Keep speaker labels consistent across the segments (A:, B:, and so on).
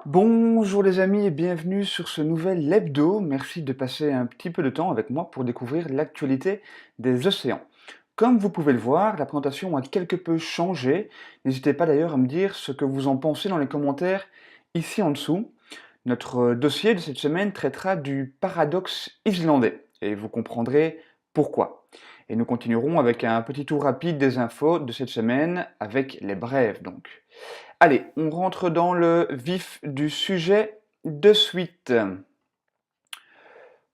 A: Bonjour les amis et bienvenue sur ce nouvel hebdo. Merci de passer un petit peu de temps avec moi pour découvrir l'actualité des océans. Comme vous pouvez le voir, la présentation a quelque peu changé. N'hésitez pas d'ailleurs à me dire ce que vous en pensez dans les commentaires ici en dessous. Notre dossier de cette semaine traitera du paradoxe islandais et vous comprendrez pourquoi. Et nous continuerons avec un petit tour rapide des infos de cette semaine avec les brèves donc. Allez, on rentre dans le vif du sujet de suite.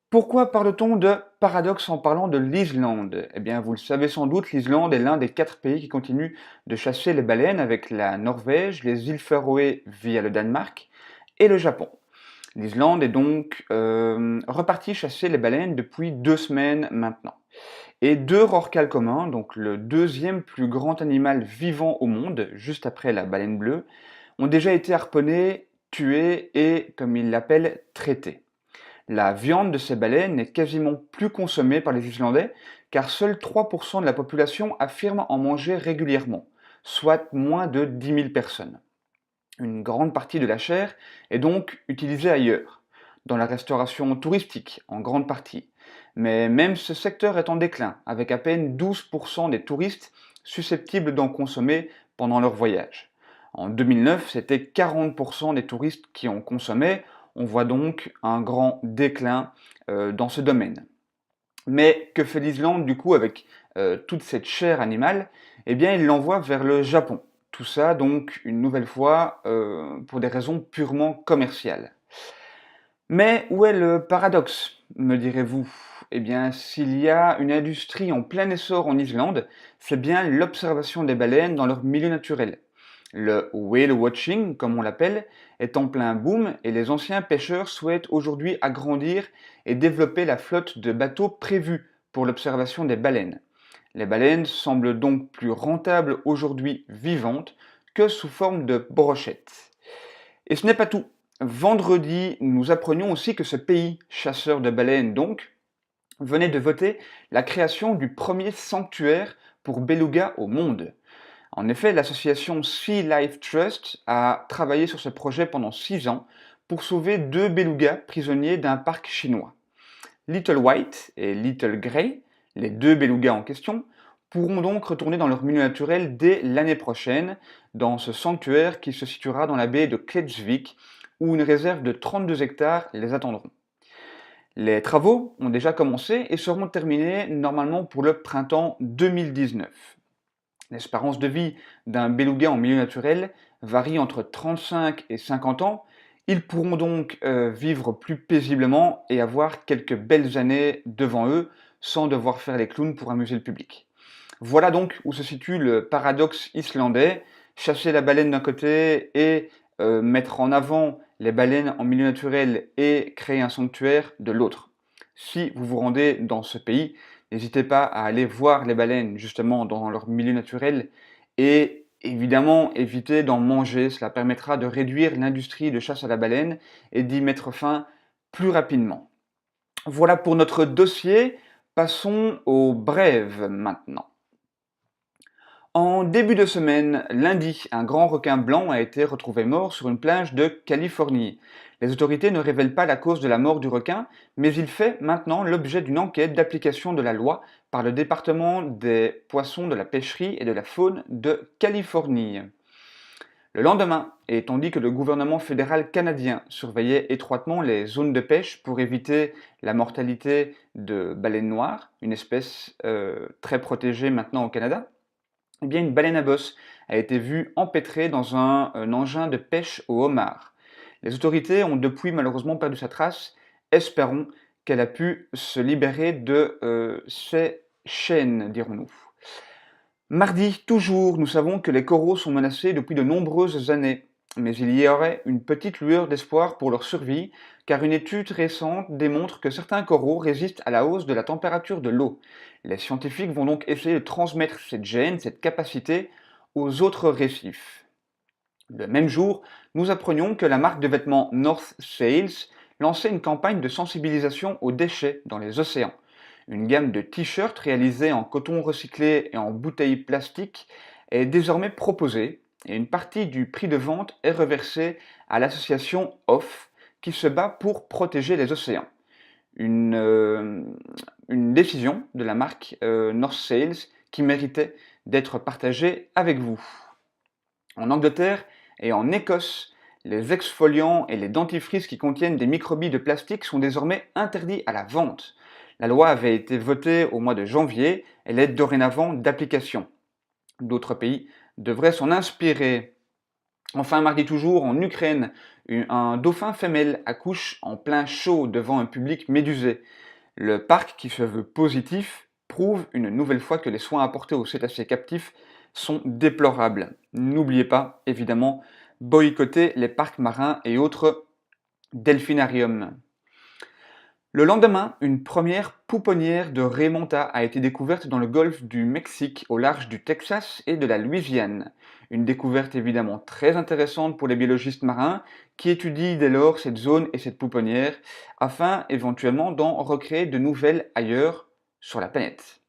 A: Pourquoi parle-t-on de paradoxe en parlant de l'Islande? Eh bien, vous le savez sans doute, l'Islande est l'un des 4 pays qui continuent de chasser les baleines avec la Norvège, les îles Féroé via le Danemark et le Japon. L'Islande est donc repartie chasser les baleines depuis 2 semaines maintenant. Et deux rorquals communs, donc le deuxième plus grand animal vivant au monde, juste après la baleine bleue, ont déjà été harponnés, tués et, comme ils l'appellent, traités. La viande de ces baleines n'est quasiment plus consommée par les Islandais, car seuls 3% de la population affirment en manger régulièrement, soit moins de 10 000 personnes. Une grande partie de la chair est donc utilisée ailleurs, dans la restauration touristique en grande partie. Mais même ce secteur est en déclin, avec à peine 12% des touristes susceptibles d'en consommer pendant leur voyage. En 2009, c'était 40% des touristes qui en consommaient. On voit donc un grand déclin dans ce domaine. Mais que fait l'Islande du coup avec toute cette chair animale? Eh bien, il l'envoie vers le Japon. Tout ça donc une nouvelle fois pour des raisons purement commerciales. Mais où est le paradoxe, me direz-vous? Eh bien, s'il y a une industrie en plein essor en Islande, c'est bien l'observation des baleines dans leur milieu naturel. Le whale watching, comme on l'appelle, est en plein boom et les anciens pêcheurs souhaitent aujourd'hui agrandir et développer la flotte de bateaux prévus pour l'observation des baleines. Les baleines semblent donc plus rentables aujourd'hui vivantes que sous forme de brochettes. Et ce n'est pas tout. Vendredi, nous apprenions aussi que ce pays, chasseur de baleines donc, venait de voter la création du premier sanctuaire pour belugas au monde. En effet, l'association Sea Life Trust a travaillé sur ce projet pendant 6 ans pour sauver 2 belugas prisonniers d'un parc chinois. Little White et Little Grey, les 2 belugas en question, pourront donc retourner dans leur milieu naturel dès l'année prochaine, dans ce sanctuaire qui se situera dans la baie de Klettsvik, où une réserve de 32 hectares les attendront. Les travaux ont déjà commencé et seront terminés normalement pour le printemps 2019. L'espérance de vie d'un beluga en milieu naturel varie entre 35 et 50 ans. Ils pourront donc vivre plus paisiblement et avoir quelques belles années devant eux sans devoir faire les clowns pour amuser le public. Voilà donc où se situe le paradoxe islandais, chasser la baleine d'un côté et mettre en avant les baleines en milieu naturel et créer un sanctuaire de l'autre. Si vous vous rendez dans ce pays, n'hésitez pas à aller voir les baleines justement dans leur milieu naturel et évidemment éviter d'en manger. Cela permettra de réduire l'industrie de chasse à la baleine et d'y mettre fin plus rapidement. Voilà pour notre dossier. Passons aux brèves maintenant. En début de semaine, lundi, un grand requin blanc a été retrouvé mort sur une plage de Californie. Les autorités ne révèlent pas la cause de la mort du requin, mais il fait maintenant l'objet d'une enquête d'application de la loi par le département des poissons, de la pêcherie et de la faune de Californie. Le lendemain, et tandis que le gouvernement fédéral canadien surveillait étroitement les zones de pêche pour éviter la mortalité de baleines noires, une espèce très protégée maintenant au Canada, eh bien, une baleine à bosse a été vue empêtrée dans un engin de pêche au homard. Les autorités ont depuis malheureusement perdu sa trace. Espérons qu'elle a pu se libérer de ses chaînes, dirons-nous. Mardi, toujours, nous savons que les coraux sont menacés depuis de nombreuses années, mais il y aurait une petite lueur d'espoir pour leur survie, car une étude récente démontre que certains coraux résistent à la hausse de la température de l'eau. Les scientifiques vont donc essayer de transmettre cette gène, cette capacité, aux autres récifs. Le même jour, nous apprenions que la marque de vêtements North Sails lançait une campagne de sensibilisation aux déchets dans les océans. Une gamme de t-shirts réalisés en coton recyclé et en bouteilles plastiques est désormais proposée et une partie du prix de vente est reversée à l'association OFF qui se bat pour protéger les océans. Une décision de la marque North Sails qui méritait d'être partagée avec vous. En Angleterre et en Écosse, les exfoliants et les dentifrices qui contiennent des microbilles de plastique sont désormais interdits à la vente. La loi avait été votée au mois de janvier, elle est dorénavant d'application. D'autres pays devraient s'en inspirer. Enfin, mardi toujours, en Ukraine, un dauphin femelle accouche en plein chaud devant un public médusé. Le parc, qui se veut positif, prouve une nouvelle fois que les soins apportés aux cétacés captifs sont déplorables. N'oubliez pas, évidemment, boycotter les parcs marins et autres delphinariums. Le lendemain, une première pouponnière de Raymonta a été découverte dans le golfe du Mexique, au large du Texas et de la Louisiane. Une découverte évidemment très intéressante pour les biologistes marins qui étudient dès lors cette zone et cette pouponnière afin éventuellement d'en recréer de nouvelles ailleurs sur la planète.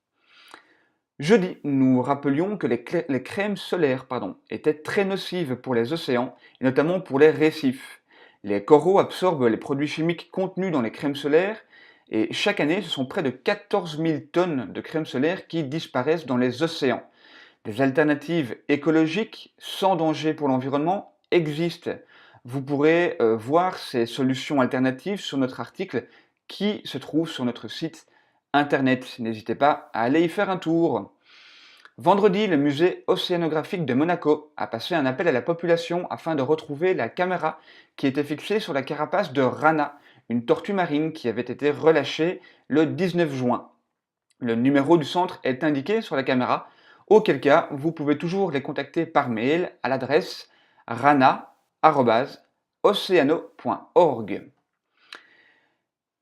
A: Jeudi, nous rappelions que les crèmes solaires étaient très nocives pour les océans et notamment pour les récifs. Les coraux absorbent les produits chimiques contenus dans les crèmes solaires et chaque année, ce sont près de 14 000 tonnes de crèmes solaires qui disparaissent dans les océans. Des alternatives écologiques sans danger pour l'environnement existent. Vous pourrez voir ces solutions alternatives sur notre article qui se trouve sur notre site internet. N'hésitez pas à aller y faire un tour. Vendredi, le musée océanographique de Monaco a passé un appel à la population afin de retrouver la caméra qui était fixée sur la carapace de Rana, une tortue marine qui avait été relâchée le 19 juin. Le numéro du centre est indiqué sur la caméra, auquel cas vous pouvez toujours les contacter par mail à l'adresse rana@oceano.org.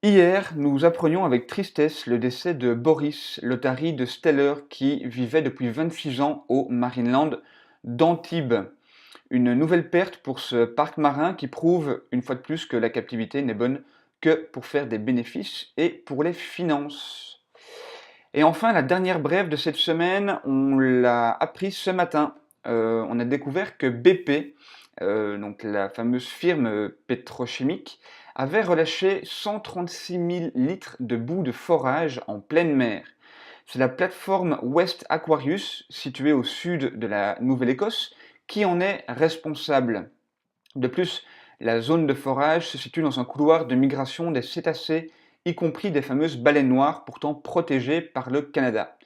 A: Hier, nous apprenions avec tristesse le décès de Boris, l'otarie de Steller qui vivait depuis 26 ans au Marineland d'Antibes. Une nouvelle perte pour ce parc marin qui prouve une fois de plus que la captivité n'est bonne que pour faire des bénéfices et pour les finances. Et enfin, la dernière brève de cette semaine, on l'a appris ce matin. On a découvert que BP, donc la fameuse firme pétrochimique, avait relâché 136 000 litres de boue de forage en pleine mer. C'est la plateforme West Aquarius, située au sud de la Nouvelle-Écosse, qui en est responsable. De plus, la zone de forage se situe dans un couloir de migration des cétacés, y compris des fameuses baleines noires, pourtant protégées par le Canada.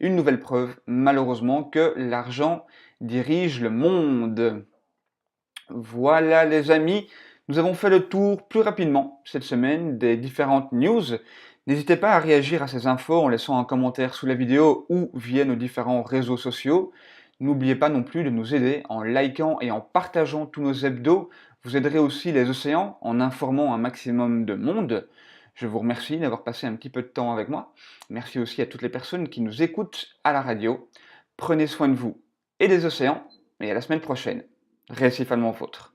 A: Une nouvelle preuve, malheureusement, que l'argent dirige le monde. Voilà les amis, nous avons fait le tour plus rapidement cette semaine des différentes news. N'hésitez pas à réagir à ces infos en laissant un commentaire sous la vidéo ou via nos différents réseaux sociaux. N'oubliez pas non plus de nous aider en likant et en partageant tous nos hebdos. Vous aiderez aussi les océans en informant un maximum de monde. Je vous remercie d'avoir passé un petit peu de temps avec moi. Merci aussi à toutes les personnes qui nous écoutent à la radio. Prenez soin de vous et des océans, et à la semaine prochaine. Récif allemand vôtre.